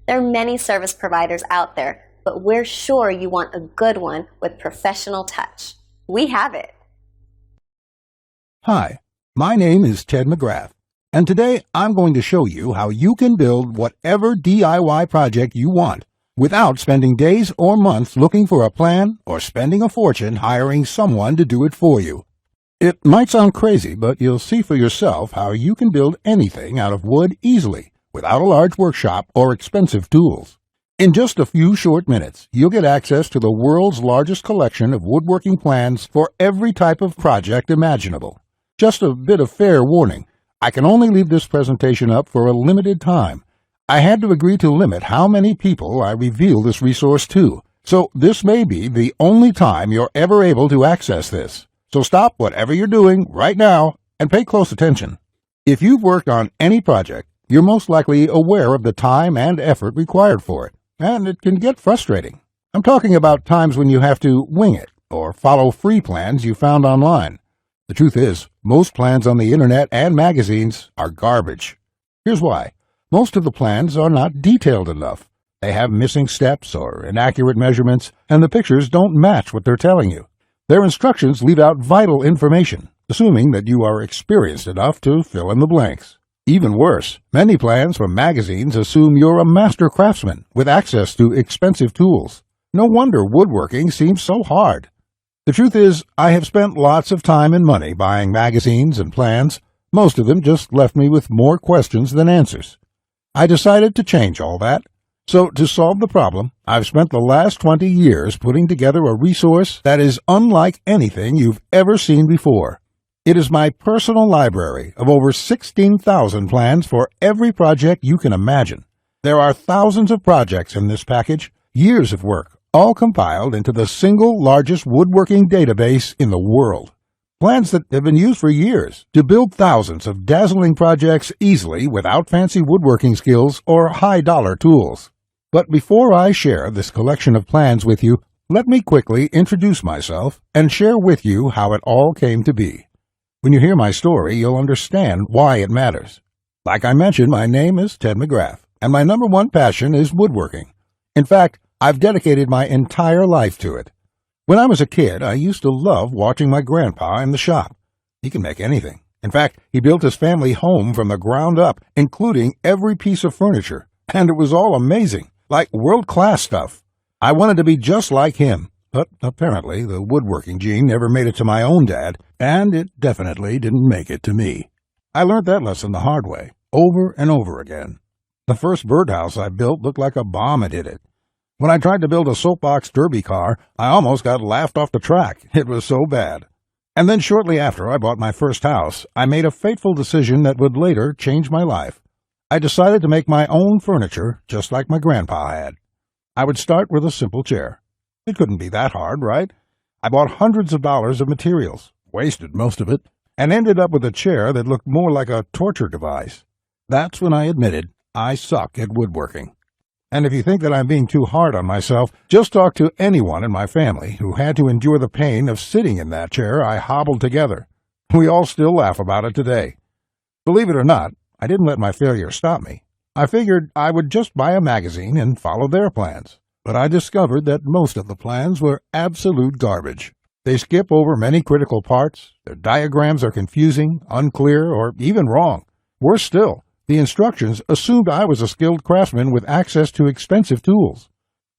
There are many service providers out there, but we're sure you want a good one with professional touch. We have it. Hi, my name is Ted McGrath, and today I'm going to show you how you can build whatever DIY project you want without spending days or months looking for a plan or spending a fortune hiring someone to do it for you. It might sound crazy, but you'll see for yourself how you can build anything out of wood easily without a large workshop or expensive tools. In just a few short minutes, you'll get access to the world's largest collection of woodworking plans for every type of project imaginable. Just a bit of fair warning, I can only leave this presentation up for a limited time. I had to agree to limit how many people I reveal this resource to, so this may be the only time you're ever able to access this. So stop whatever you're doing right now and pay close attention. If you've worked on any project, you're most likely aware of the time and effort required for it, and it can get frustrating. I'm talking about times when you have to wing it or follow free plans you found online. The truth is, most plans on the internet and magazines are garbage. Here's why. Most of the plans are not detailed enough. They have missing steps or inaccurate measurements, and the pictures don't match what they're telling you. Their instructions leave out vital information, assuming that you are experienced enough to fill in the blanks. Even worse, many plans from magazines assume you're a master craftsman with access to expensive tools. No wonder woodworking seems so hard. The truth is, I have spent lots of time and money buying magazines and plans. Most of them just left me with more questions than answers. I decided to change all that. So, to solve the problem, I've spent the last 20 years putting together a resource that is unlike anything you've ever seen before. It is my personal library of over 16,000 plans for every project you can imagine. There are thousands of projects in this package, years of work, all compiled into the single largest woodworking database in the world. Plans that have been used for years to build thousands of dazzling projects easily without fancy woodworking skills or high-dollar tools. But before I share this collection of plans with you, let me quickly introduce myself and share with you how it all came to be. When you hear my story, you'll understand why it matters. Like I mentioned, my name is Ted McGrath, and my number one passion is woodworking. In fact, I've dedicated my entire life to it. When I was a kid, I used to love watching my grandpa in the shop. He can make anything. In fact, he built his family home from the ground up, including every piece of furniture, and it was all amazing, like world-class stuff. I wanted to be just like him, but apparently the woodworking gene never made it to my own dad, and it definitely didn't make it to me. I learned that lesson the hard way, over and over again. The first birdhouse I built looked like a bomb had hit it. When I tried to build a soapbox derby car, I almost got laughed off the track. It was so bad. And then shortly after I bought my first house, I made a fateful decision that would later change my life. I decided to make my own furniture, just like my grandpa had. I would start with a simple chair. It couldn't be that hard, right? I bought hundreds of dollars of materials, wasted most of it, and ended up with a chair that looked more like a torture device. That's when I admitted I suck at woodworking. And if you think that I'm being too hard on myself, just talk to anyone in my family who had to endure the pain of sitting in that chair I hobbled together. We all still laugh about it today. Believe it or not, I didn't let my failure stop me. I figured I would just buy a magazine and follow their plans. But I discovered that most of the plans were absolute garbage. They skip over many critical parts, their diagrams are confusing, unclear, or even wrong. Worse still, the instructions assumed I was a skilled craftsman with access to expensive tools.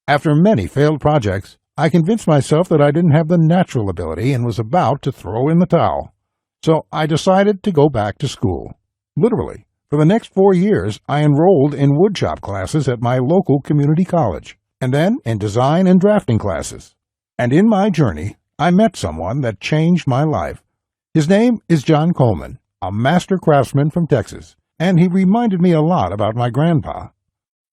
After many failed projects, I convinced myself that I didn't have the natural ability and was about to throw in the towel. So I decided to go back to school. Literally, for the next 4 years, I enrolled in woodshop classes at my local community college, and then in design and drafting classes. And in my journey, I met someone that changed my life. His name is John Coleman, a master craftsman from Texas, and he reminded me a lot about my grandpa.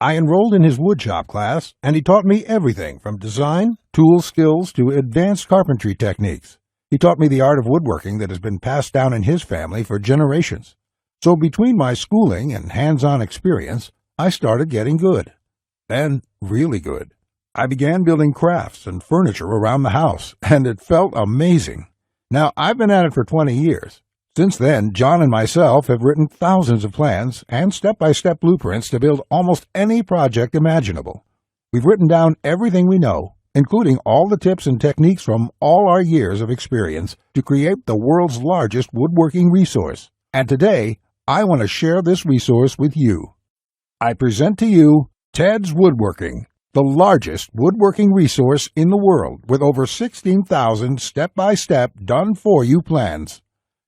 I enrolled in his woodshop class, and he taught me everything from design, tool skills, to advanced carpentry techniques. He taught me the art of woodworking that has been passed down in his family for generations. So between my schooling and hands-on experience, I started getting good. Then, really good. I began building crafts and furniture around the house, and it felt amazing. Now, I've been at it for 20 years, Since then, John and myself have written thousands of plans and step-by-step blueprints to build almost any project imaginable. We've written down everything we know, including all the tips and techniques from all our years of experience to create the world's largest woodworking resource. And today, I want to share this resource with you. I present to you TedsWoodworking, the largest woodworking resource in the world with over 16,000 step-by-step done-for-you plans.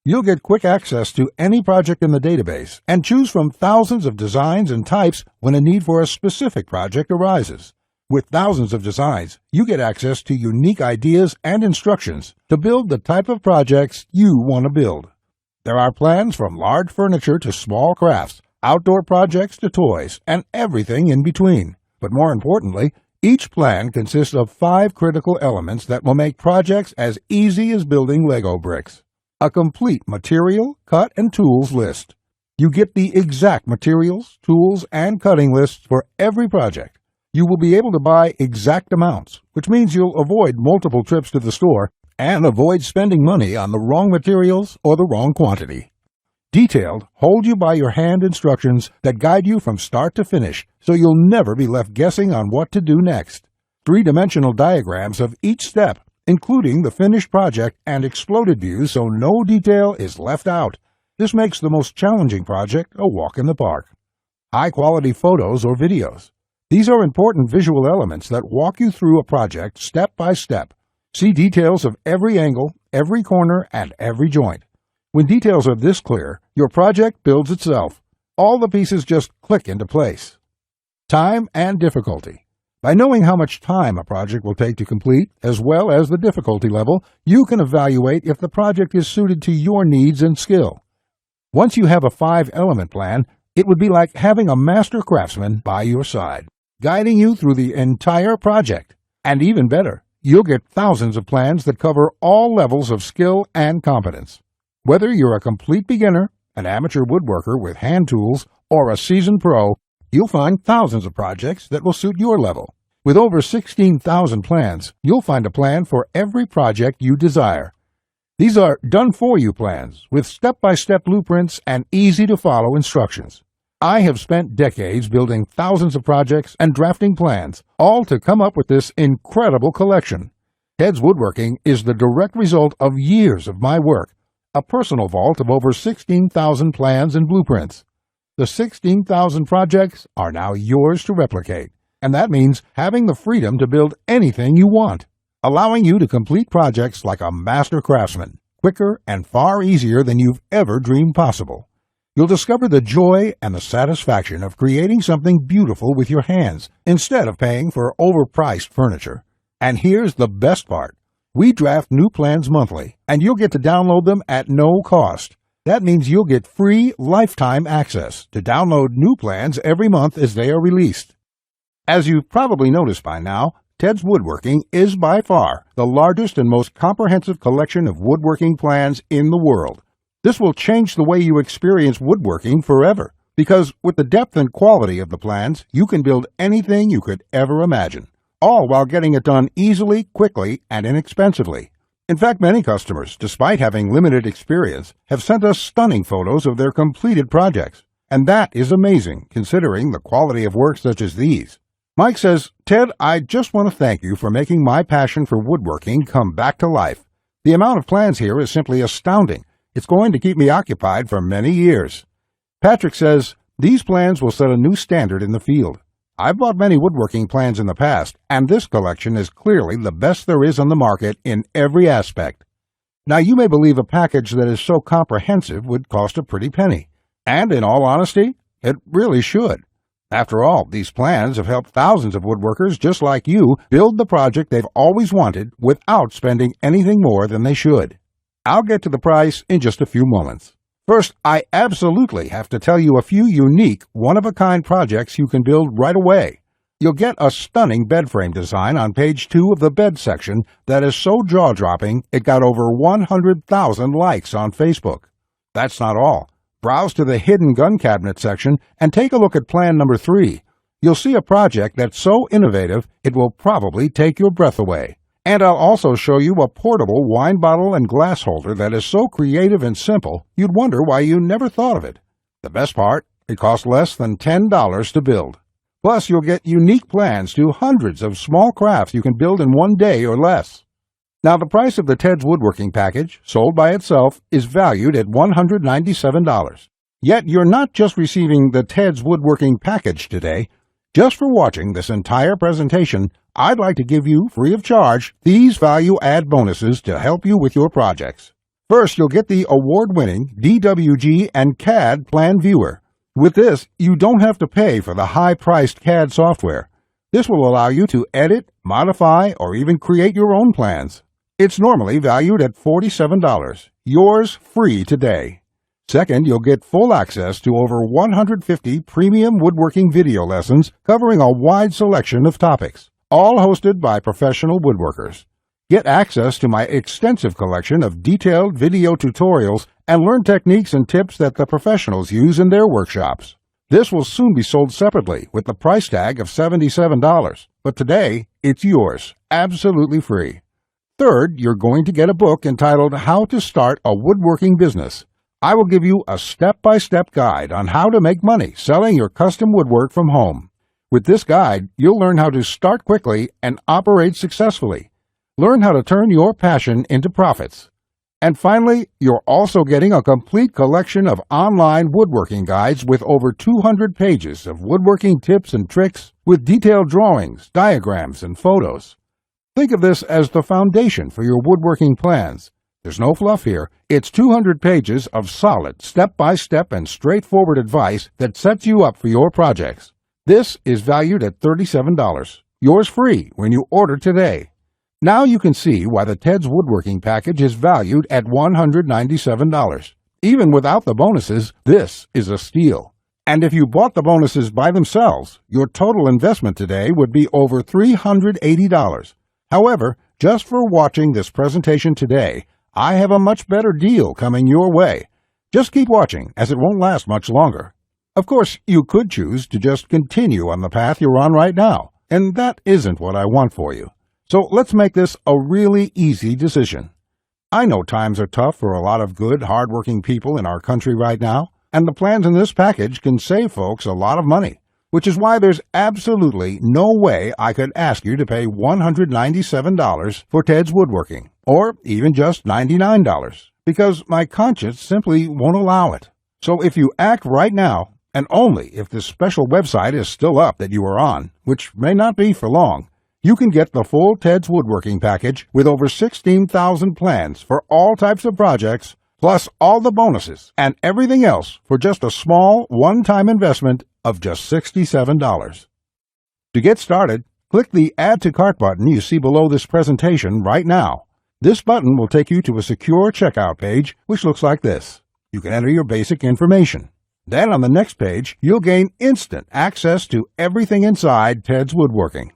You'll get quick access to any project in the database and choose from thousands of designs and types when a need for a specific project arises. With thousands of designs, you get access to unique ideas and instructions to build the type of projects you want to build. There are plans from large furniture to small crafts, outdoor projects to toys, and everything in between. But more importantly, each plan consists of 5 critical elements that will make projects as easy as building Lego bricks. A complete material, cut, and tools list. You get the exact materials, tools, and cutting lists for every project. You will be able to buy exact amounts, which means you'll avoid multiple trips to the store and avoid spending money on the wrong materials or the wrong quantity. Detailed, hold-you-by-your-hand instructions that guide you from start to finish, so you'll never be left guessing on what to do next. 3-dimensional diagrams of each step, including the finished project and exploded views so no detail is left out. This makes the most challenging project a walk in the park. High-quality photos or videos. These are important visual elements that walk you through a project step by step. See details of every angle, every corner, and every joint. When details are this clear, your project builds itself. All the pieces just click into place. Time and difficulty. By knowing how much time a project will take to complete, as well as the difficulty level, you can evaluate if the project is suited to your needs and skill. Once you have a 5-element plan, it would be like having a master craftsman by your side, guiding you through the entire project. And even better, you'll get thousands of plans that cover all levels of skill and competence. Whether you're a complete beginner, an amateur woodworker with hand tools, or a seasoned pro, you'll find thousands of projects that will suit your level. With over 16,000 plans, you'll find a plan for every project you desire. These are done-for-you plans with step-by-step blueprints and easy-to-follow instructions. I have spent decades building thousands of projects and drafting plans, all to come up with this incredible collection. TedsWoodworking is the direct result of years of my work, a personal vault of over 16,000 plans and blueprints. The 16,000 projects are now yours to replicate, and that means having the freedom to build anything you want, allowing you to complete projects like a master craftsman, quicker and far easier than you've ever dreamed possible. You'll discover the joy and the satisfaction of creating something beautiful with your hands instead of paying for overpriced furniture. And here's the best part. We draft new plans monthly, and you'll get to download them at no cost. That means you'll get free lifetime access to download new plans every month as they are released. As you've probably noticed by now, TedsWoodworking is by far the largest and most comprehensive collection of woodworking plans in the world. This will change the way you experience woodworking forever, because with the depth and quality of the plans, you can build anything you could ever imagine, all while getting it done easily, quickly, and inexpensively. In fact, many customers, despite having limited experience, have sent us stunning photos of their completed projects. And that is amazing, considering the quality of work such as these. Mike says, "Ted, I just want to thank you for making my passion for woodworking come back to life. The amount of plans here is simply astounding. It's going to keep me occupied for many years." Patrick says, "These plans will set a new standard in the field. I've bought many woodworking plans in the past, and this collection is clearly the best there is on the market in every aspect." Now, you may believe a package that is so comprehensive would cost a pretty penny. And in all honesty, it really should. After all, these plans have helped thousands of woodworkers just like you build the project they've always wanted without spending anything more than they should. I'll get to the price in just a few moments. First, I absolutely have to tell you a few unique, one-of-a-kind projects you can build right away. You'll get a stunning bed frame design on page 2 of the bed section that is so jaw-dropping it got over 100,000 likes on Facebook. That's not all. Browse to the hidden gun cabinet section and take a look at plan number 3. You'll see a project that's so innovative it will probably take your breath away. And I'll also show you a portable wine bottle and glass holder that is so creative and simple, you'd wonder why you never thought of it. The best part, it costs less than $10 to build. Plus, you'll get unique plans to hundreds of small crafts you can build in one day or less. Now, the price of the Ted's Woodworking package, sold by itself, is valued at $197. Yet, you're not just receiving the Ted's Woodworking package today. Just for watching this entire presentation, I'd like to give you, free of charge, these value-add bonuses to help you with your projects. First, you'll get the award-winning DWG and CAD Plan Viewer. With this, you don't have to pay for the high-priced CAD software. This will allow you to edit, modify, or even create your own plans. It's normally valued at $47. Yours free today. Second, you'll get full access to over 150 premium woodworking video lessons covering a wide selection of topics, all hosted by professional woodworkers. Get access to my extensive collection of detailed video tutorials and learn techniques and tips that the professionals use in their workshops. This will soon be sold separately with the price tag of $77, but today it's yours, absolutely free. Third, you're going to get a book entitled How to Start a Woodworking Business. I will give you a step-by-step guide on how to make money selling your custom woodwork from home. With this guide, you'll learn how to start quickly and operate successfully. Learn how to turn your passion into profits. And finally, you're also getting a complete collection of online woodworking guides with over 200 pages of woodworking tips and tricks with detailed drawings, diagrams, and photos. Think of this as the foundation for your woodworking plans. There's no fluff here. It's 200 pages of solid, step-by-step and straightforward advice that sets you up for your projects. This is valued at $37. Yours free when you order today. Now you can see why the Ted's Woodworking package is valued at $197. Even without the bonuses, this is a steal. And if you bought the bonuses by themselves, your total investment today would be over $380. However, just for watching this presentation today, I have a much better deal coming your way. Just keep watching, as it won't last much longer. Of course, you could choose to just continue on the path you're on right now, and that isn't what I want for you. So let's make this a really easy decision. I know times are tough for a lot of good, hard-working people in our country right now, and the plans in this package can save folks a lot of money, which is why there's absolutely no way I could ask you to pay $197 for Ted's Woodworking, or even just $99, because my conscience simply won't allow it. So if you act right now, and only if this special website is still up that you are on, which may not be for long, you can get the full Ted's Woodworking package with over 16,000 plans for all types of projects, plus all the bonuses and everything else for just a small one-time investment of just $67. To get started, click the Add to Cart button you see below this presentation right now. This button will take you to a secure checkout page, which looks like this. You can enter your basic information. Then on the next page, you'll gain instant access to everything inside Ted's Woodworking.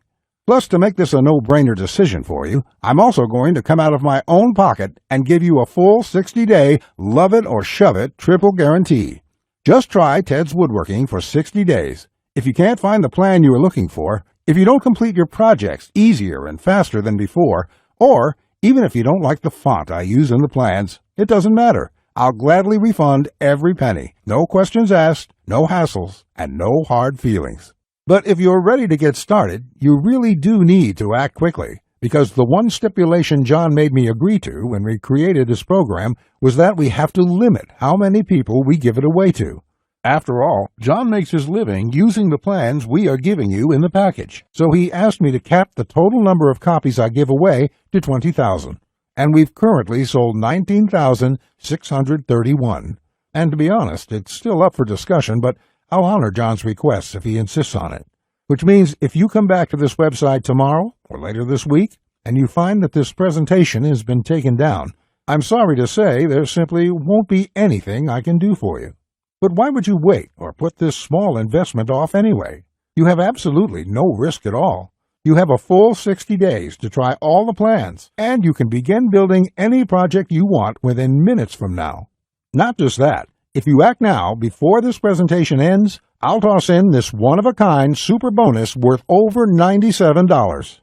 Plus, to make this a no-brainer decision for you, I'm also going to come out of my own pocket and give you a full 60-day love it or shove it triple guarantee. Just try Ted's Woodworking for 60 days. If you can't find the plan you are looking for, if you don't complete your projects easier and faster than before, or even if you don't like the font I use in the plans, it doesn't matter. I'll gladly refund every penny. No questions asked, no hassles, and no hard feelings. But if you're ready to get started, you really do need to act quickly, because the one stipulation John made me agree to when we created this program was that we have to limit how many people we give it away to. After all, John makes his living using the plans we are giving you in the package, so he asked me to cap the total number of copies I give away to 20,000. And we've currently sold 19,631. And to be honest, it's still up for discussion, but I'll honor John's request if he insists on it. Which means if you come back to this website tomorrow or later this week and you find that this presentation has been taken down, I'm sorry to say there simply won't be anything I can do for you. But why would you wait or put this small investment off anyway? You have absolutely no risk at all. You have a full 60 days to try all the plans, and you can begin building any project you want within minutes from now. Not just that. If you act now, before this presentation ends, I'll toss in this one-of-a-kind super bonus worth over $97.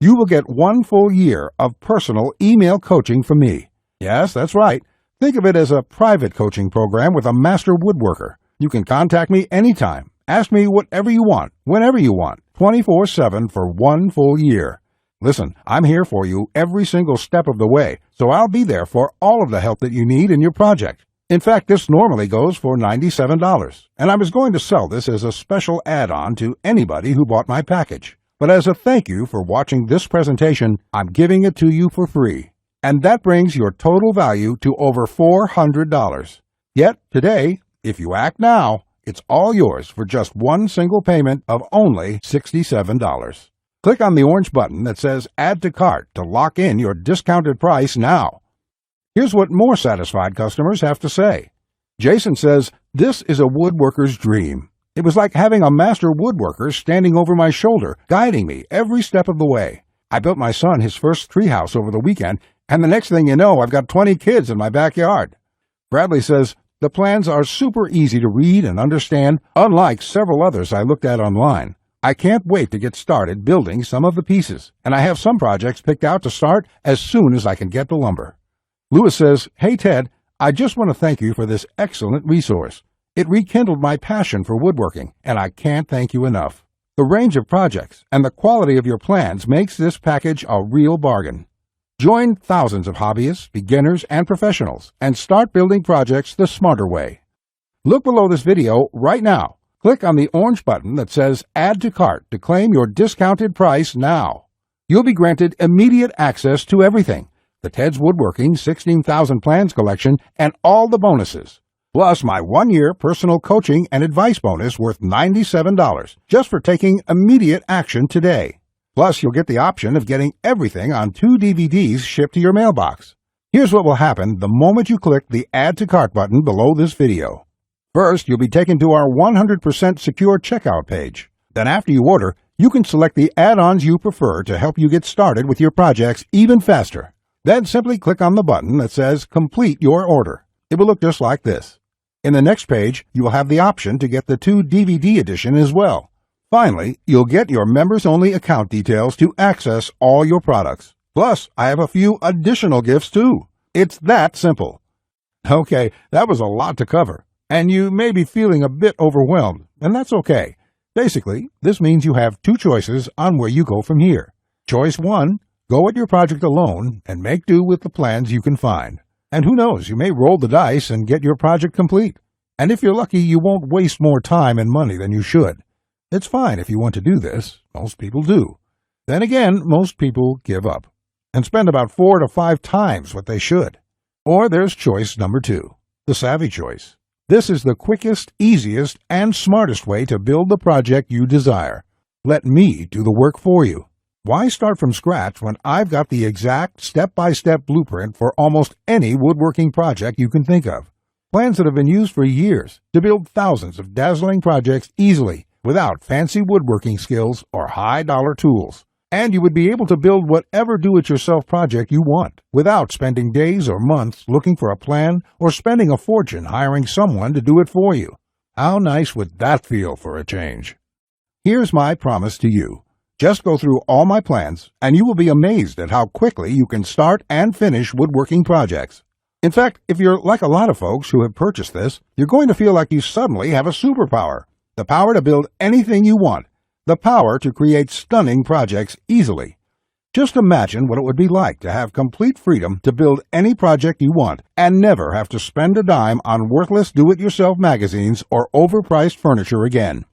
You will get 1 full year of personal email coaching from me. Yes, that's right. Think of it as a private coaching program with a master woodworker. You can contact me anytime. Ask me whatever you want, whenever you want, 24/7 for 1 full year. Listen, I'm here for you every single step of the way, so I'll be there for all of the help that you need in your project. In fact, this normally goes for $97, and I was going to sell this as a special add-on to anybody who bought my package. But as a thank you for watching this presentation, I'm giving it to you for free. And that brings your total value to over $400. Yet, today, if you act now, it's all yours for just 1 single payment of only $67. Click on the orange button that says Add to Cart to lock in your discounted price now. Here's what more satisfied customers have to say. Jason says, "This is a woodworker's dream. It was like having a master woodworker standing over my shoulder, guiding me every step of the way. I built my son his first treehouse over the weekend, and the next thing you know, I've got 20 kids in my backyard." Bradley says, "The plans are super easy to read and understand, unlike several others I looked at online. I can't wait to get started building some of the pieces, and I have some projects picked out to start as soon as I can get the lumber." Lewis says, "Hey Ted, I just want to thank you for this excellent resource. It rekindled my passion for woodworking, and I can't thank you enough. The range of projects and the quality of your plans makes this package a real bargain. Join thousands of hobbyists, beginners, and professionals, and start building projects the smarter way. Look below this video right now. Click on the orange button that says Add to Cart to claim your discounted price now. You'll be granted immediate access to everything, the TedsWoodworking 16,000 Plans collection and all the bonuses, plus my 1-year personal coaching and advice bonus worth $97 just for taking immediate action today. Plus, you'll get the option of getting everything on 2 DVDs shipped to your mailbox. Here's what will happen the moment you click the Add to Cart button below this video. First, you'll be taken to our 100% secure checkout page. Then after you order, you can select the add-ons you prefer to help you get started with your projects even faster. Then simply click on the button that says Complete Your Order. It will look just like this. In the next page, you will have the option to get the 2 DVD edition as well. Finally, you'll get your members-only account details to access all your products. Plus, I have a few additional gifts too. It's that simple. Okay, that was a lot to cover. And you may be feeling a bit overwhelmed, and that's okay. Basically, this means you have 2 choices on where you go from here. Choice 1, go at your project alone and make do with the plans you can find. And who knows, you may roll the dice and get your project complete. And if you're lucky, you won't waste more time and money than you should. It's fine if you want to do this. Most people do. Then again, most people give up and spend about 4 to 5 times what they should. Or there's choice number 2, the savvy choice. This is the quickest, easiest, and smartest way to build the project you desire. Let me do the work for you. Why start from scratch when I've got the exact step-by-step blueprint for almost any woodworking project you can think of? Plans that have been used for years to build thousands of dazzling projects easily without fancy woodworking skills or high-dollar tools. And you would be able to build whatever do-it-yourself project you want without spending days or months looking for a plan or spending a fortune hiring someone to do it for you. How nice would that feel for a change? Here's my promise to you. Just go through all my plans, and you will be amazed at how quickly you can start and finish woodworking projects. In fact, if you're like a lot of folks who have purchased this, you're going to feel like you suddenly have a superpower. The power to build anything you want. The power to create stunning projects easily. Just imagine what it would be like to have complete freedom to build any project you want and never have to spend a dime on worthless do-it-yourself magazines or overpriced furniture again.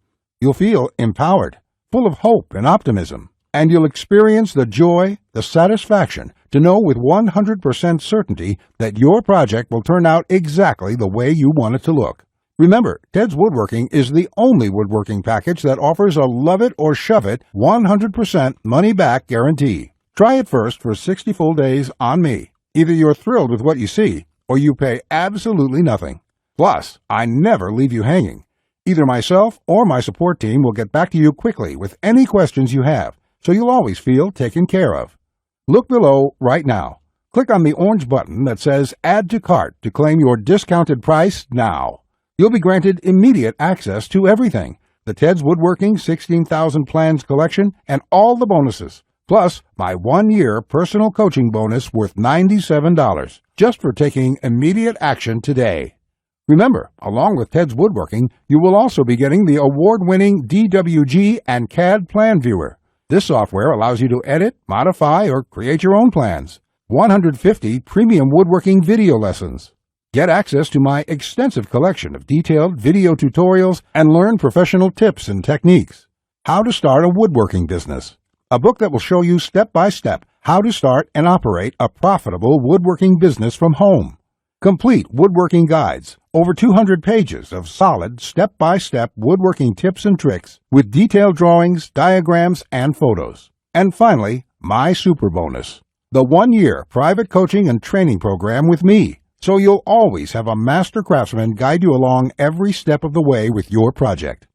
You'll feel empowered, full of hope and optimism, and you'll experience the joy, the satisfaction to know with 100% certainty that your project will turn out exactly the way you want it to look. Remember, TedsWoodworking is the only woodworking package that offers a love-it-or-shove-it 100% money-back guarantee. Try it first for 60 full days on me. Either you're thrilled with what you see, or you pay absolutely nothing. Plus, I never leave you hanging. Either myself or my support team will get back to you quickly with any questions you have, so you'll always feel taken care of. Look below right now. Click on the orange button that says Add to Cart to claim your discounted price now. You'll be granted immediate access to everything, the TedsWoodworking 16,000 Plans collection and all the bonuses, Plus, my 1-year personal coaching bonus worth $97, just for taking immediate action today. Remember, along with Ted's Woodworking, you will also be getting the award-winning DWG and CAD Plan Viewer. This software allows you to edit, modify, or create your own plans. 150 premium woodworking video lessons. Get access to my extensive collection of detailed video tutorials and learn professional tips and techniques. How to Start a Woodworking Business. A book that will show you step-by-step how to start and operate a profitable woodworking business from home. Complete woodworking guides, over 200 pages of solid step-by-step woodworking tips and tricks with detailed drawings, diagrams, and photos. And finally, my super bonus, the 1-year private coaching and training program with me, so you'll always have a master craftsman guide you along every step of the way with your project.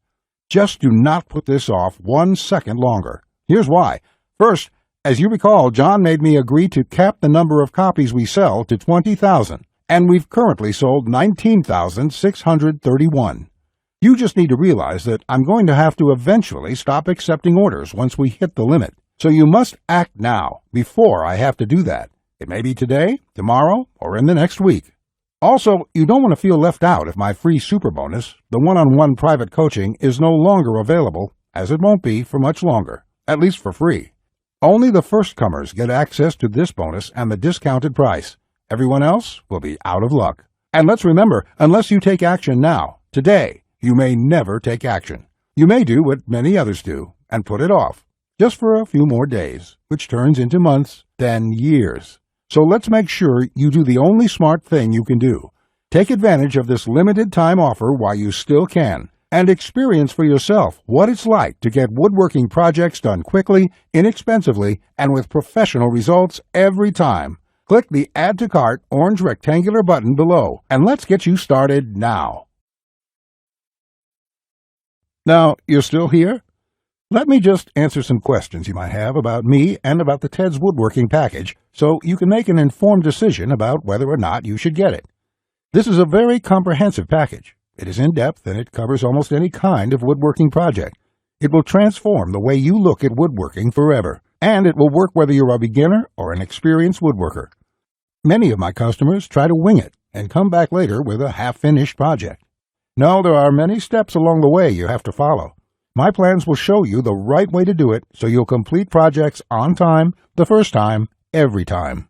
Just do not put this off 1 second longer. Here's why. First, as you recall, John made me agree to cap the number of copies we sell to 20,000, and we've currently sold 19,631. You just need to realize that I'm going to have to eventually stop accepting orders once we hit the limit, so you must act now before I have to do that. It may be today, tomorrow, or in the next week. Also, you don't want to feel left out if my free super bonus, the one-on-one private coaching, is no longer available, as it won't be for much longer. At least for free. Only the first comers get access to this bonus and the discounted price. Everyone else will be out of luck. And let's remember, unless you take action now, today, you may never take action. You may do what many others do and put it off, just for a few more days, which turns into months, then years. So let's make sure you do the only smart thing you can do. Take advantage of this limited time offer while you still can, and experience for yourself what it's like to get woodworking projects done quickly, inexpensively, and with professional results every time. Click the Add to Cart orange rectangular button below, and let's get you started now. Now, you're still here? Let me just answer some questions you might have about me and about the Ted's Woodworking package, so you can make an informed decision about whether or not you should get it. This is a very comprehensive package. It is in-depth and it covers almost any kind of woodworking project. It will transform the way you look at woodworking forever, and it will work whether you're a beginner or an experienced woodworker. Many of my customers try to wing it and come back later with a half-finished project. No, there are many steps along the way you have to follow. My plans will show you the right way to do it so you'll complete projects on time, the first time, every time.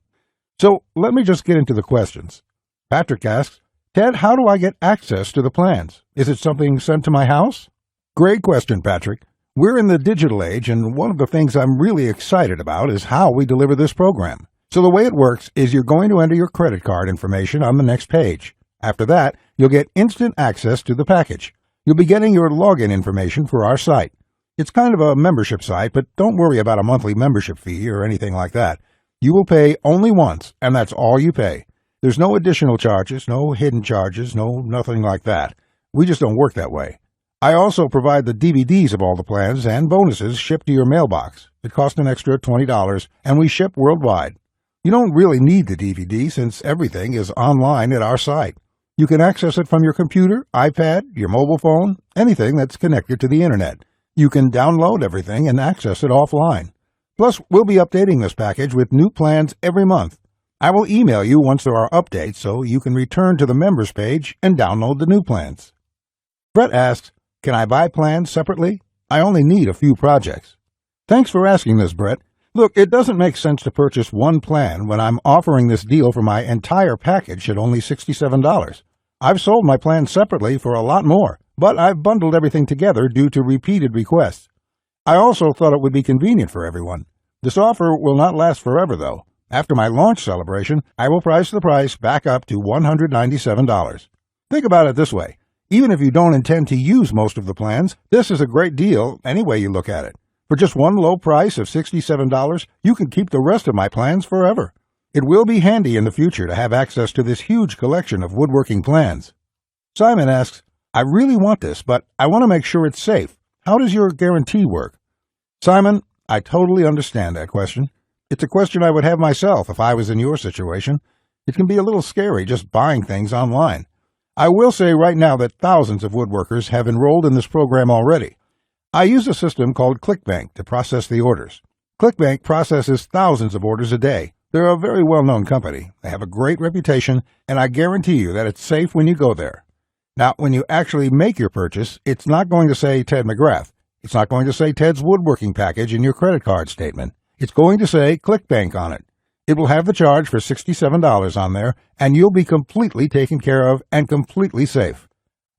So let me just get into the questions. Patrick asks, Ted, how do I get access to the plans? Is it something sent to my house? Great question, Patrick. We're in the digital age, and one of the things I'm really excited about is how we deliver this program. So the way it works is you're going to enter your credit card information on the next page. After that, you'll get instant access to the package. You'll be getting your login information for our site. It's kind of a membership site, but don't worry about a monthly membership fee or anything like that. You will pay only once, and that's all you pay. There's no additional charges, no hidden charges, nothing like that. We just don't work that way. I also provide the DVDs of all the plans and bonuses shipped to your mailbox. It costs an extra $20, and we ship worldwide. You don't really need the DVD since everything is online at our site. You can access it from your computer, iPad, your mobile phone, anything that's connected to the internet. You can download everything and access it offline. Plus, we'll be updating this package with new plans every month. I will email you once there are updates so you can return to the members page and download the new plans. Brett asks, can I buy plans separately? I only need a few projects. Thanks for asking this, Brett. Look, it doesn't make sense to purchase one plan when I'm offering this deal for my entire package at only $67. I've sold my plans separately for a lot more, but I've bundled everything together due to repeated requests. I also thought it would be convenient for everyone. This offer will not last forever, though. After my launch celebration, I will price the price back up to $197. Think about it this way. Even if you don't intend to use most of the plans, this is a great deal any way you look at it. For just one low price of $67, you can keep the rest of my plans forever. It will be handy in the future to have access to this huge collection of woodworking plans. Simon asks, I really want this, but I want to make sure it's safe. How does your guarantee work? Simon, I totally understand that question. It's a question I would have myself if I was in your situation. It can be a little scary just buying things online. I will say right now that thousands of woodworkers have enrolled in this program already. I use a system called ClickBank to process the orders. ClickBank processes thousands of orders a day. They're a very well-known company. They have a great reputation, and I guarantee you that it's safe when you go there. Now, when you actually make your purchase, it's not going to say Ted McGrath. It's not going to say Ted's Woodworking package in your credit card statement. It's going to say ClickBank on it. It will have the charge for $67 on there, and you'll be completely taken care of and completely safe.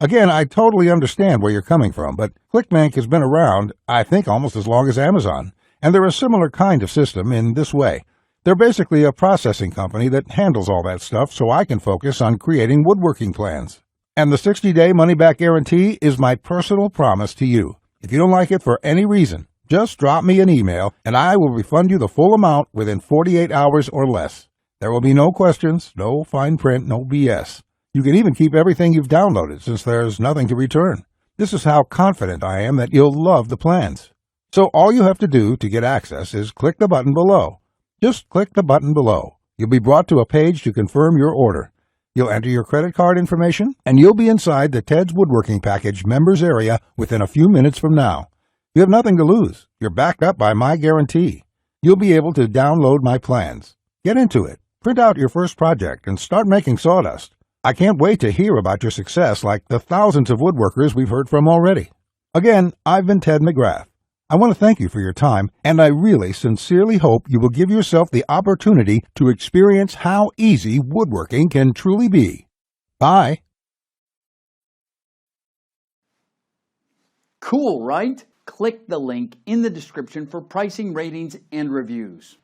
Again, I totally understand where you're coming from, but ClickBank has been around, I think, almost as long as Amazon, and they're a similar kind of system in this way. They're basically a processing company that handles all that stuff so I can focus on creating woodworking plans. And the 60-day money-back guarantee is my personal promise to you. If you don't like it for any reason, just drop me an email and I will refund you the full amount within 48 hours or less. There will be no questions, no fine print, no BS. You can even keep everything you've downloaded since there's nothing to return. This is how confident I am that you'll love the plans. So all you have to do to get access is click the button below. Just click the button below. You'll be brought to a page to confirm your order. You'll enter your credit card information, and you'll be inside the Ted's Woodworking Package members area within a few minutes from now. You have nothing to lose. You're backed up by my guarantee. You'll be able to download my plans. Get into it. Print out your first project and start making sawdust. I can't wait to hear about your success like the thousands of woodworkers we've heard from already. Again, I've been Ted McGrath. I want to thank you for your time, and I really sincerely hope you will give yourself the opportunity to experience how easy woodworking can truly be. Bye. Cool, right? Click the link in the description for pricing, ratings, and reviews.